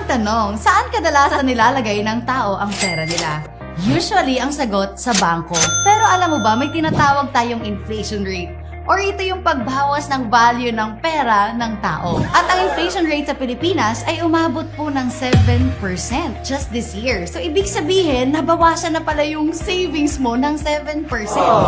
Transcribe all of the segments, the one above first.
tanong, saan kadalasan nilalagay ng tao ang pera nila? Usually, ang sagot sa bangko. Pero alam mo ba, may tinatawag tayong inflation rate. Or ito yung pagbawas ng value ng pera ng tao. At ang inflation rate sa Pilipinas ay umabot po ng 7% just this year. So, ibig sabihin, nabawasan na pala yung savings mo ng 7%.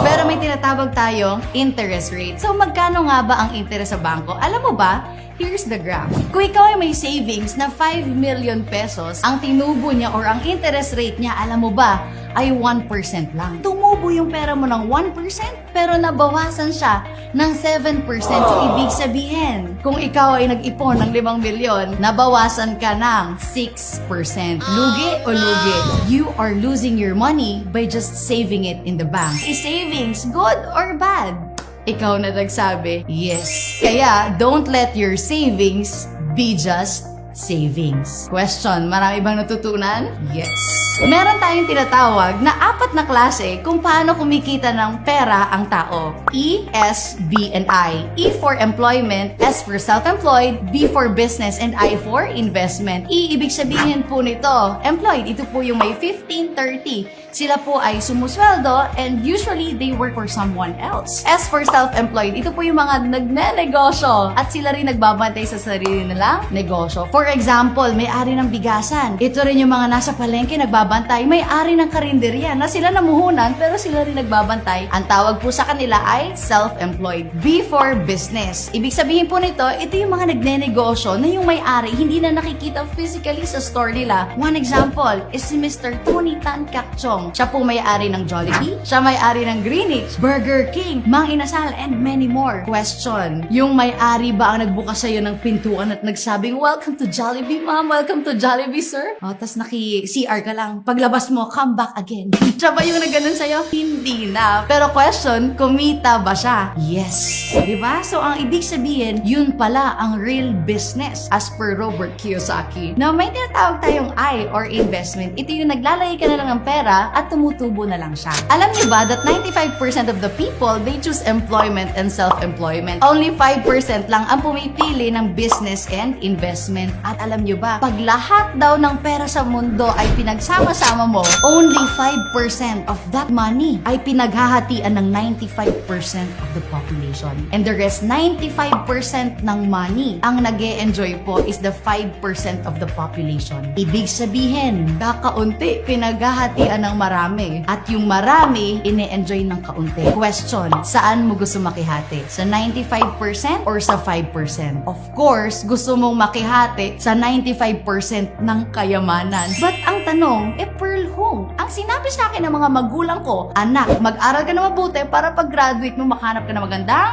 Pero may tinatawag tayong interest rate. So, magkano nga ba ang interest sa bangko? Alam mo ba? Here's the graph. Kung ikaw ay may savings na 5 million pesos, ang tinubo niya or ang interest rate niya, alam mo ba, ay 1% lang. Tumubo yung pera mo ng 1%, pero nabawasan siya ng 7%. So, ibig sabihin, kung ikaw ay nag-ipon ng 5 milyon, nabawasan ka ng 6%. Lugi o lugi? You are losing your money by just saving it in the bank. Is savings good or bad? Ikaw na nagsabi, yes. Kaya, don't let your savings be just savings. Question, marami bang natutunan? Yes. Meron tayong tinatawag na 4 na klase kung paano kumikita ng pera ang tao. E, S, B, and I. E for employment, S for self-employed, B for business, and I for investment. E, ibig sabihin po nito, employed, ito po yung may 15-30. Sila po ay sumusweldo and usually they work for someone else. S for self-employed, ito po yung mga nagnenegosyo at sila rin nagbabantay sa sarili nilang negosyo. For example, may-ari ng bigasan. Ito rin yung mga nasa palengke nagbabantay, may-ari ng karinderya na sila namuhunan pero sila rin nagbabantay. Ang tawag po sa kanila ay self-employed. B for business. Ibig sabihin po nito, ito yung mga nagnenegosyo na yung may-ari hindi na nakikita physically sa store nila. One example is si Mr. Tony Tan Cakchong. Siya po may-ari ng Jollibee, siya may-ari ng Greenwich, Burger King, Mang Inasal, and many more. Question, yung may-ari ba ang nagbukas sa'yo ng pintuan at nagsabing, "Welcome to Jollibee, ma'am. Welcome to Jollibee, sir." O, tas naki-CR ka lang. Paglabas mo, come back again. Siya ba yung nagganon sa'yo? Hindi na. Pero question, kumita ba siya? Yes. Diba? So, ang ibig sabihin, yun pala ang real business as per Robert Kiyosaki. Now, may tinatawag tayong I or investment. Ito yung naglalagay ka na lang ng pera at tumutubo na lang siya. Alam niyo ba that 95% of the people, they choose employment and self-employment. Only 5% lang ang pumipili ng business and investment. At alam niyo ba, pag lahat daw ng pera sa mundo ay pinagsama-sama mo, only 5% of that money ay pinaghahatian ng 95% of the population. And the rest, 95% ng money, ang nag-e-enjoy po is the 5% of the population. Ibig sabihin, kakaunti pinaghahatian ng marami. At yung marami, ine-enjoy ng kaunti. Question, saan mo gusto makihati? Sa 95% or sa 5%? Of course, gusto mong makihati sa 95% ng kayamanan. But ang tanong, per whom? Ang sinabi sa akin ng mga magulang ko, anak, mag-aral ka na mabuti para pag-graduate mo makahanap ka na magandang,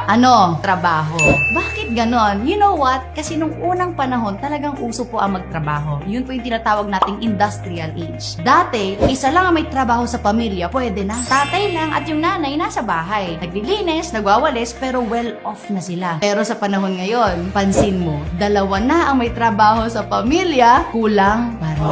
trabaho. Bakit ganon? You know what? Kasi nung unang panahon, talagang uso po ang magtrabaho. Yun po yung tinatawag nating industrial age. Dati, isa lang ang may trabaho sa pamilya, pwede na. Tatay lang at yung nanay nasa bahay. Naglilinis, nagwawalis, pero well off na sila. Pero sa panahon ngayon, pansin mo, 2 na ang may trabaho sa pamilya, kulang pa rin.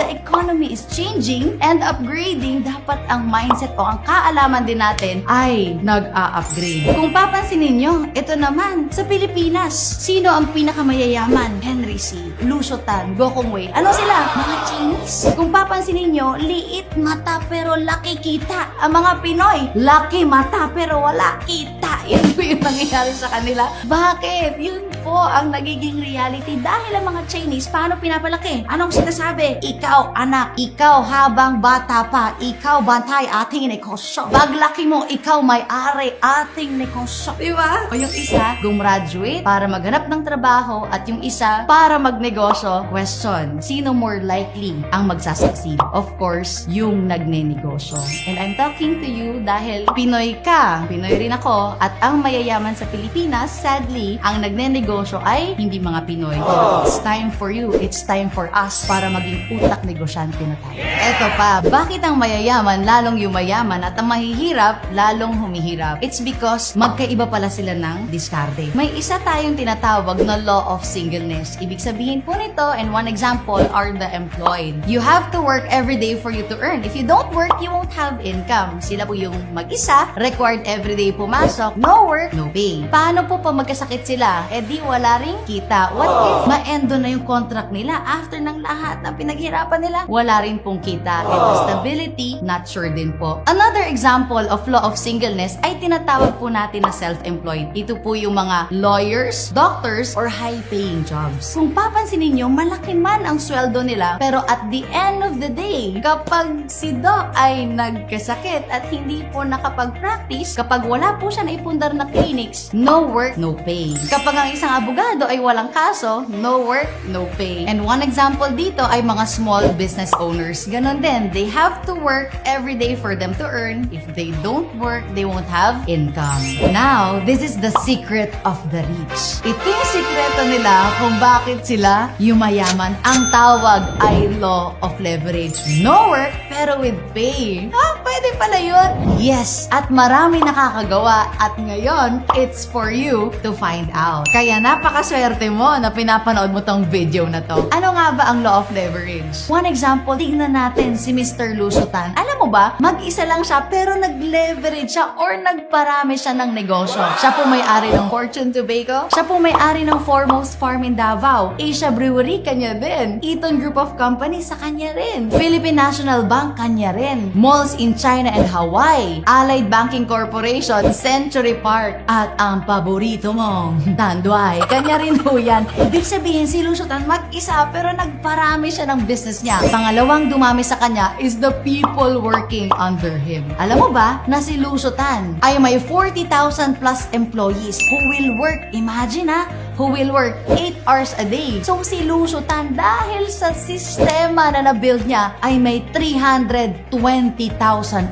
The economy is changing and upgrading. Dapat ang mindset o ang kaalaman din natin ay nag-a-upgrade. Kung papansinin nyo, ito naman, sa Pilipinas, sino ang pinakamayayaman? Henry C., Lucio Tan, Gokong Wei. Ano sila? Mga Chinese. Kung papansinin nyo, liit mata pero laki kita. Ang mga Pinoy, laki mata pero wala kita. Yun po yung nangyayari sa kanila. Bakit? Yun po ang nagiging reality dahil ang mga Chinese, paano pinapalaki? Anong sinasabi? Ikaw, anak, ikaw habang bata pa, ikaw bantay ating negosyo. Paglaki mo, ikaw may-ari ating negosyo. Diba? O yung isa, gumraduate para maghanap ng trabaho at yung isa, para magnegosyo. Question, sino more likely ang magsasucceed? Of course, yung nagnenegosyo. And I'm talking to you dahil Pinoy ka, Pinoy rin ako, at ang mayayaman sa Pilipinas, sadly, ang nagnenegosyo ay hindi mga Pinoy. It's time for you, it's time for us para maging utak negosyante na tayo. Eto pa, bakit ang mayayaman lalong yumayaman at ang mahihirap lalong humihirap? It's because magkaiba pala sila ng diskarte. May isa tayong tinatawag na law of singleness. Ibig sabihin po nito, and one example are the employed. You have to work every day for you to earn. If you don't work, you won't have income. Sila po yung mag-isa, required everyday pumasok, no work, no pay. Paano po pa magkasakit sila? Eh di wala ring kita? What if ma-endo na yung contract nila after ng lahat ng pinaghirapan nila? Wala rin pong kita. Ito, stability, not sure din po. Another example of law of singleness ay tinatawag po natin na self-employed. Ito po yung mga lawyers, doctors, or high-paying jobs. Kung papansinin nyo, malaki man ang sweldo nila, pero at the end of the day, kapag si Doc ay nagkasakit at hindi po nakapag-practice, kapag wala po siya naipundar na clinics, no work, no pay. Kapag ang isang abogado ay walang kaso, no work, no pay. And one example dito ay mga small business owners. Ganon din, they have to work every day for them to earn. If they don't work, they won't have income. Now, this is the secret of the rich. Ito yung sikreto nila kung bakit sila yumayaman. Ang tawag ay law of leverage. No work, pero with pay. Pwede pala yun? Yes, at marami nakakagawa at ngayon, it's for you to find out. Kaya napakaswerte mo na pinapanood mo tong video na to. Ano nga ba ang law of leverage? One example, tignan natin si Mr. Lusutan. Alam mo ba, mag-isa lang siya pero nag-leverage siya or nagparami siya ng negosyo. Siya po may-ari ng Fortune Tobacco. Siya po may-ari ng Foremost Farm in Davao. Asia Brewery, kanya din. Eaton Group of Companies, sa kanya rin. Philippine National Bank, kanya rin. Malls in China and Hawaii. Allied Banking Corporation, Century Park. At ang paborito mong Tanduay, kanya rin po yan. Ibig sabihin, si Lusutan mag-isa pero nagparami siya ng business niya. Pangalawang dumami sa kanya is the people working under him. Alam mo ba na si Lusutan ay may 40,000 plus employees who will work, imagine who will work 8 hours a day. So si Lusutan, dahil sa sistema na na-build niya, ay may 320,000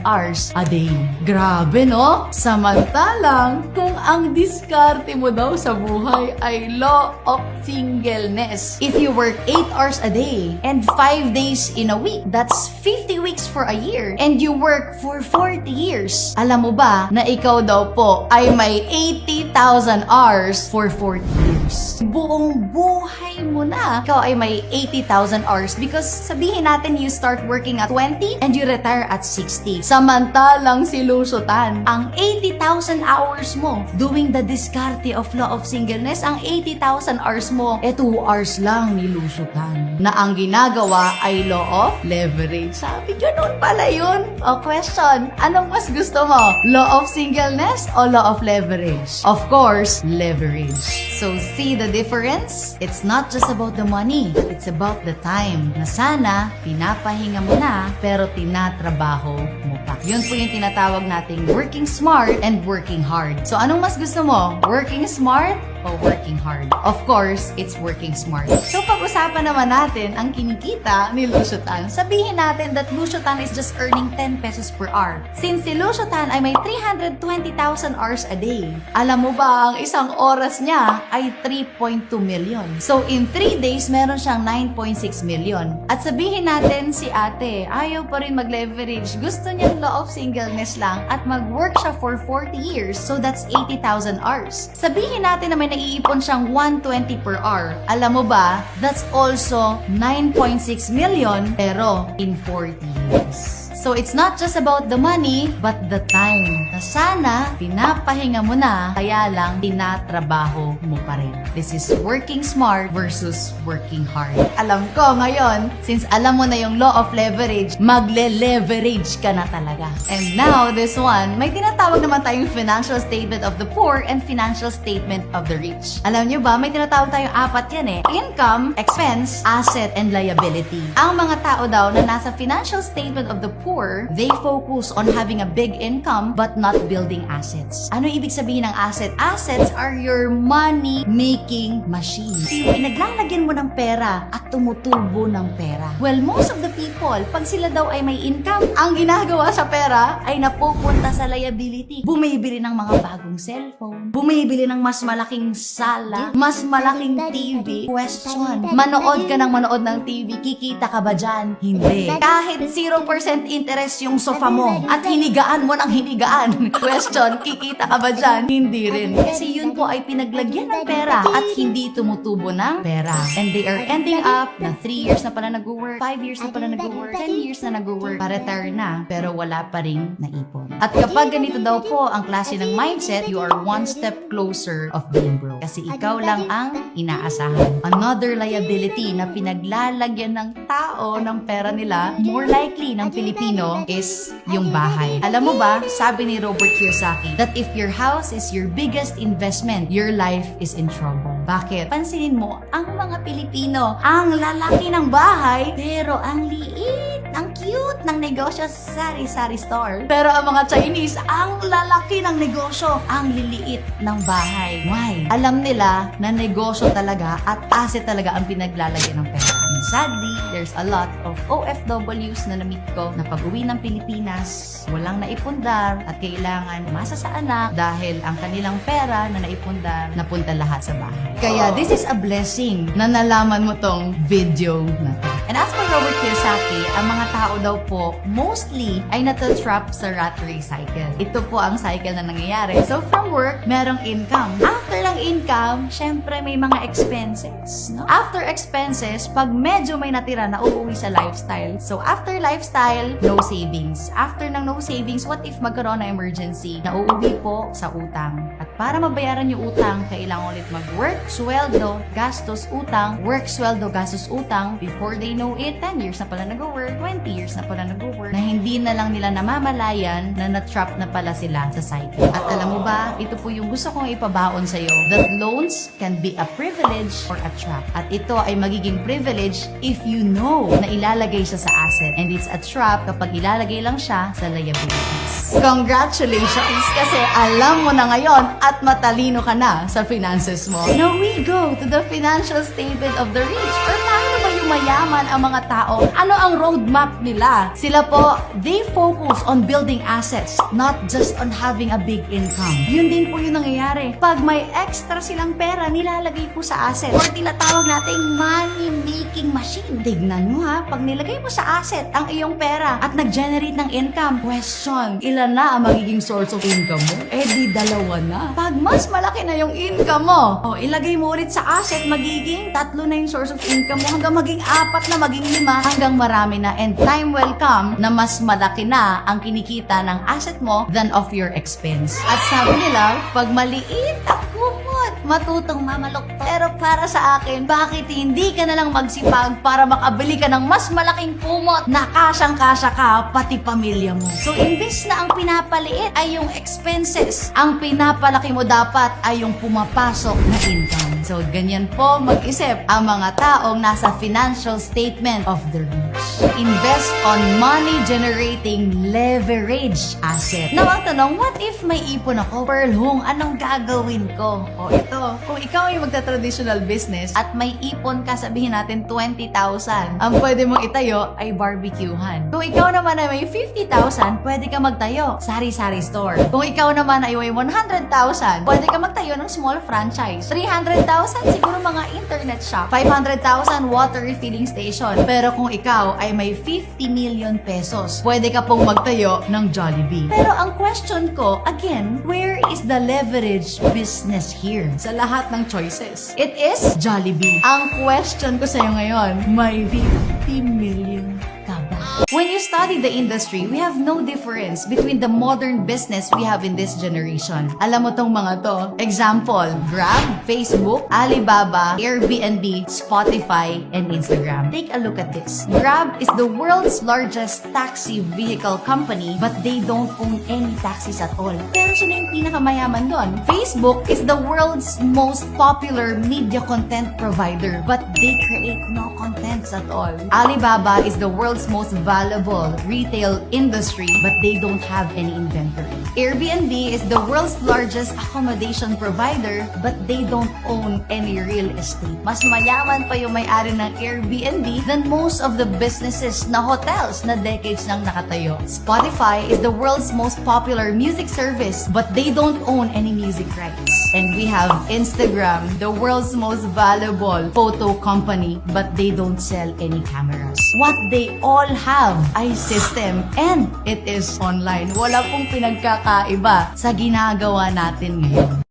hours a day. Grabe, no? Samantalang, kung ang diskarte mo daw sa buhay ay law of singleness. If you work 8 hours a day and 5 days in a week, that's 50 weeks for a year. And you work for 40 years. Alam mo ba na ikaw daw po ay may 80,000 hours for 40 years? Buong buhay mo na. Ikaw ay may 80,000 hours because sabihin natin you start working at 20 and you retire at 60. Samantalang si Lusutan, ang 80,000 hours mo doing the diskarte of law of singleness, ang 80,000 hours mo, 2 hours lang ni Lusutan. Na ang ginagawa ay law of leverage. Sabi, ganun pala yun. O question, anong mas gusto mo? Law of singleness o law of leverage? Of course, leverage. So, see the difference? It's not just about the money. It's about the time. Na sana, pinapahinga mo na, pero tinatrabaho mo pa. Yun po yung tinatawag nating working smart and working hard. So, anong mas gusto mo? Working smart o working hard? Of course, it's working smart. So, pag-usapan naman natin ang kinikita ni Lusutan. Sabihin natin that Lusutan is just earning 10 pesos per hour. Since si Lusutan ay may 320,000 hours a day, alam mo ba ang isang oras niya ay 3.2 million. So, in 3 days, meron siyang 9.6 million. At sabihin natin si ate, ayaw pa rin mag-leverage. Gusto niyang law of singleness lang at mag-work siya for 40 years. So, that's 80,000 hours. Sabihin natin na may naiipon siyang 120 per hour. Alam mo ba, that's also 9.6 million pero in 40 years. So, it's not just about the money, but the time. Na sana, pinapahinga mo na, kaya lang, tinatrabaho mo pa rin. This is working smart versus working hard. Alam ko ngayon, since alam mo na yung law of leverage, magle-leverage ka na talaga. And now, this one, may tinatawag naman tayong financial statement of the poor and financial statement of the rich. Alam nyo ba, may tinatawag tayong 4 yan Income, expense, asset, and liability. Ang mga tao daw na nasa financial statement of the poor, they focus on having a big income but not building assets. Ano ibig sabihin ng asset? Assets are your money-making machine. Yung pinaglalagyan mo ng pera at tumutubo ng pera. Well, most of the people, pag sila daw ay may income, ang ginagawa sa pera ay napupunta sa liability. Bumibili ng mga bagong cellphone, bumibili ng mas malaking sala, mas malaking TV. Question, manood ka ng manood ng TV, kikita ka ba dyan? Hindi. Kahit 0% interest yung sofa mo at hinigaan mo ng hinigaan. Question, kikita ka ba dyan? Hindi rin. Kasi yun po ay pinaglagyan ng pera at hindi tumutubo ng pera. And they are ending up up na 3 years na pala nag-work, 5 years na pala nag-work, 10 years na nag-work, pa-retire na, pero wala pa rin naipon. At kapag ganito daw po ang klase ng mindset, you are one step closer of being broke. Kasi ikaw lang ang inaasahan. Another liability na pinaglalagyan ng tao ng pera nila, more likely ng Pilipino, is yung bahay. Alam mo ba, sabi ni Robert Kiyosaki, that if your house is your biggest investment, your life is in trouble. Bakit? Pansinin mo, ang mga Pilipino, ang lalaki ng bahay, pero ang liit, ang cute ng negosyo sa sari-sari store. Pero ang mga Chinese, ang lalaki ng negosyo, ang liliit ng bahay. Why? Alam nila na negosyo talaga at asset talaga ang pinaglalagyan ng pera. And sadly, there's a lot of OFWs na na-meet ko na pag-uwi ng Pilipinas, walang naipundar at kailangan umasa sa anak dahil ang kanilang pera na naipundar napunta lahat sa bahay. Kaya this is a blessing na nalaman mo tong video na to. And as for Robert Kiyosaki, ang mga tao daw po mostly ay natatrap sa rat race cycle. Ito po ang cycle na nangyayari. So from work, merong income. After ng income, syempre may mga expenses. No? After expenses, pag medyo may natira na uuwi sa lifestyle. So after lifestyle, no savings. After ng no savings, what if magkaroon na emergency? Nauuwi po sa utang. At para mabayaran yung utang, kailangan ulit mag-work, sweldo, gastos, utang, work, sweldo, gastos, utang. Before they know it, 10 years na pala nag-work, 20 years na pala nag-work, na hindi na lang nila namamalayan na na-trap na pala sila sa cycle. At alam mo ba, ito po yung gusto kong ipabaon sa'yo, that loans can be a privilege or a trap. At ito ay magiging privilege if you know na ilalagay siya sa asset. And it's a trap kapag ilalagay lang siya sa liabilities. Congratulations! Kasi alam mo na ngayon at matalino ka na sa finances mo. Now we go to the financial statement of the rich. Or paano ba yung mayaman ang mga tao? Ano ang roadmap nila? Sila po, they focus on building assets, not just on having a big income. Yun din po yung nangyayari. Pag may extra silang pera, nilalagay po sa asset. Or tinatawag nating money-making machine. Tignan mo ha, pag nilagay mo sa asset ang iyong pera at nag-generate ng income, question, ilan na ang magiging source of income mo? Eh di dalawa na. Pag mas malaki na yung income mo, ilagay mo ulit sa asset, magiging 3 na yung source of income mo hanggang maging 4 na, maging 5, hanggang marami na. And time will come na mas malaki na ang kinikita ng asset mo than of your expense. At sabi nila, pag maliit ang kumot, matutong mamalok. Pero para sa akin, bakit hindi ka na lang magsipag para makabili ka ng mas malaking kumot na kasyang-kasya ka, pati pamilya mo? So, imbis na ang pinapaliit ay yung expenses, ang pinapalaki mo dapat ay yung pumapasok na income. So, ganyan po mag-isip ang mga taong nasa financial statement of the rich. Invest on money-generating leverage asset. Now, ang tanong, what if may ipon ako? Pearl Hung, anong gagawin ko? O ito, kung ikaw ay magta-traditional business at may ipon ka, sabihin natin 20,000, ang pwede mong itayo ay barbecuehan. Kung ikaw naman ay may 50,000, pwede ka magtayo sari-sari store. Kung ikaw naman ay may 100,000, pwede ka magtayo ng small franchise. 300,000, siguro mga internet shop. 500,000, water refilling station. Pero kung ikaw ay may 50 million pesos, pwede ka pong magtayo ng Jollibee. Pero ang question ko, again, where is the leverage business here? Sa lahat ng choices, it is Jollibee. Ang question ko sa'yo ngayon, may 50 million ka ba? When you study the industry, we have no difference between the modern business we have in this generation. Alam mo tong mga to. Example, Grab, Facebook, Alibaba, Airbnb, Spotify, and Instagram. Take a look at this. Grab is the world's largest taxi vehicle company, but they don't own any taxis at all. Pero sino yung pinakamayaman doon? Facebook is the world's most popular media content provider, but they create no contents at all. Alibaba is the world's most valuable retail industry, but they don't have any inventory. Airbnb is the world's largest accommodation provider, but they don't own any real estate. Mas mayaman pa yung may-ari ng Airbnb than most of the businesses na hotels na decades nang nakatayo. Spotify is the world's most popular music service, but they don't own any music rights. And we have Instagram, the world's most valuable photo company, but they don't sell any cameras. What they all have ay system, and it is online. Wala pong pinagkakaiba sa ginagawa natin ngayon.